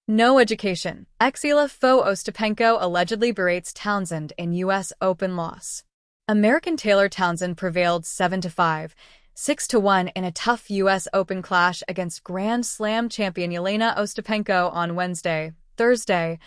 No education. Ex Eala foe Ostapenko allegedly berates Townsend in U.S. Open loss. American Taylor Townsend prevailed 7-5, 6-1 in a tough U.S. Open clash against Grand Slam champion Jelena Ostapenko on Thursday,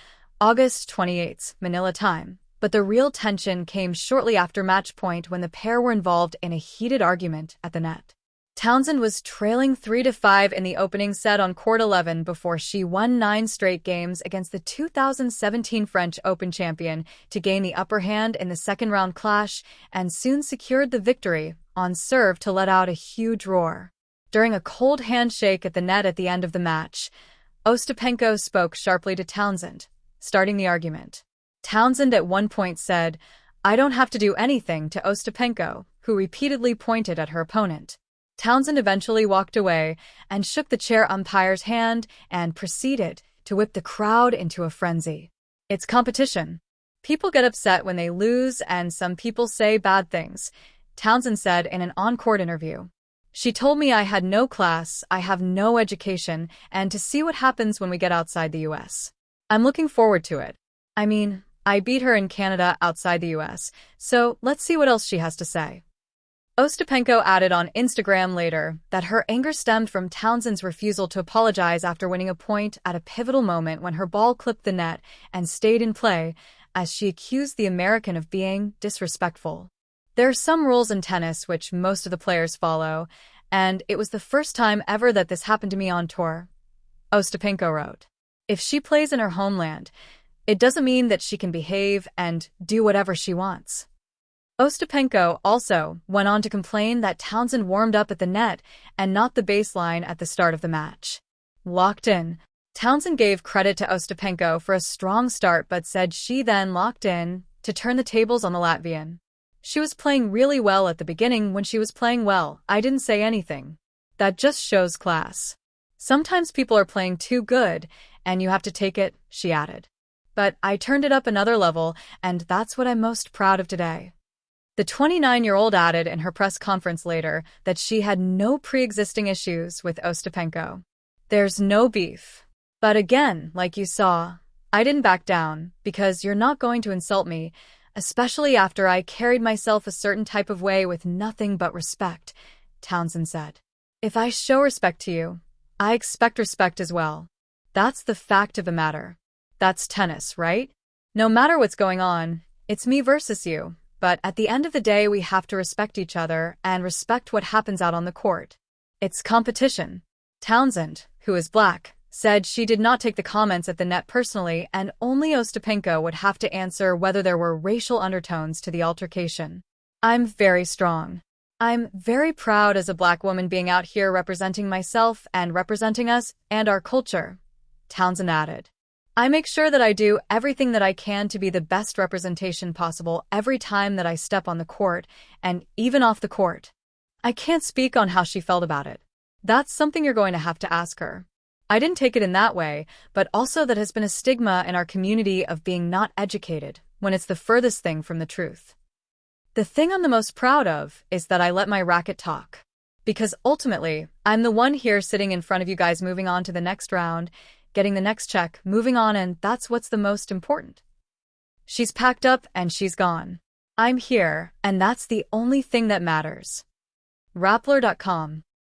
August 28, Manila time. But the real tension came shortly after match point when the pair were involved in a heated argument at the net. Townsend was trailing 3-5 in the opening set on court 11 before she won 9 straight games against the 2017 French Open champion to gain the upper hand in the second-round clash and soon secured the victory on serve to let out a huge roar. During a cold handshake at the net at the end of the match, Ostapenko spoke sharply to Townsend, starting the argument. Townsend at one point said, "I don't have to do anything," to Ostapenko, who repeatedly pointed at her opponent. Townsend eventually walked away and shook the chair umpire's hand and proceeded to whip the crowd into a frenzy. It's competition. People get upset when they lose and some people say bad things, Townsend said in an on-court interview. She told me I had no class, I have no education, and to see what happens when we get outside the US. I'm looking forward to it. I mean, I beat her in Canada outside the US, so let's see what else she has to say. Ostapenko added on Instagram later that her anger stemmed from Townsend's refusal to apologize after winning a point at a pivotal moment when her ball clipped the net and stayed in play, as she accused the American of being disrespectful. There are some rules in tennis which most of the players follow, and it was the first time ever that this happened to me on tour, Ostapenko wrote. If she plays in her homeland, it doesn't mean that she can behave and do whatever she wants. Ostapenko also went on to complain that Townsend warmed up at the net and not the baseline at the start of the match. Locked in. Townsend gave credit to Ostapenko for a strong start but said she then locked in to turn the tables on the Latvian. She was playing really well at the beginning. When she was playing well, I didn't say anything. That just shows class. Sometimes people are playing too good and you have to take it, she added. But I turned it up another level, and that's what I'm most proud of today. The 29-year-old added in her press conference later that she had no pre-existing issues with Ostapenko. There's no beef. But again, like you saw, I didn't back down because you're not going to insult me, especially after I carried myself a certain type of way with nothing but respect, Townsend said. If I show respect to you, I expect respect as well. That's the fact of the matter. That's tennis, right? No matter what's going on, it's me versus you. But at the end of the day, we have to respect each other and respect what happens out on the court. It's competition. Townsend, who is black, said she did not take the comments at the net personally and only Ostapenko would have to answer whether there were racial undertones to the altercation. I'm very strong. I'm very proud as a black woman being out here representing myself and representing us and our culture, Townsend added. I make sure that I do everything that I can to be the best representation possible every time that I step on the court and even off the court. I can't speak on how she felt about it. That's something you're going to have to ask her. I didn't take it in that way, but also that has been a stigma in our community of being not educated when it's the furthest thing from the truth. The thing I'm the most proud of is that I let my racket talk. Because ultimately, I'm the one here sitting in front of you guys moving on to the next round, getting the next check, moving on, and that's what's the most important. She's packed up and she's gone. I'm here, and that's the only thing that matters. Rappler.com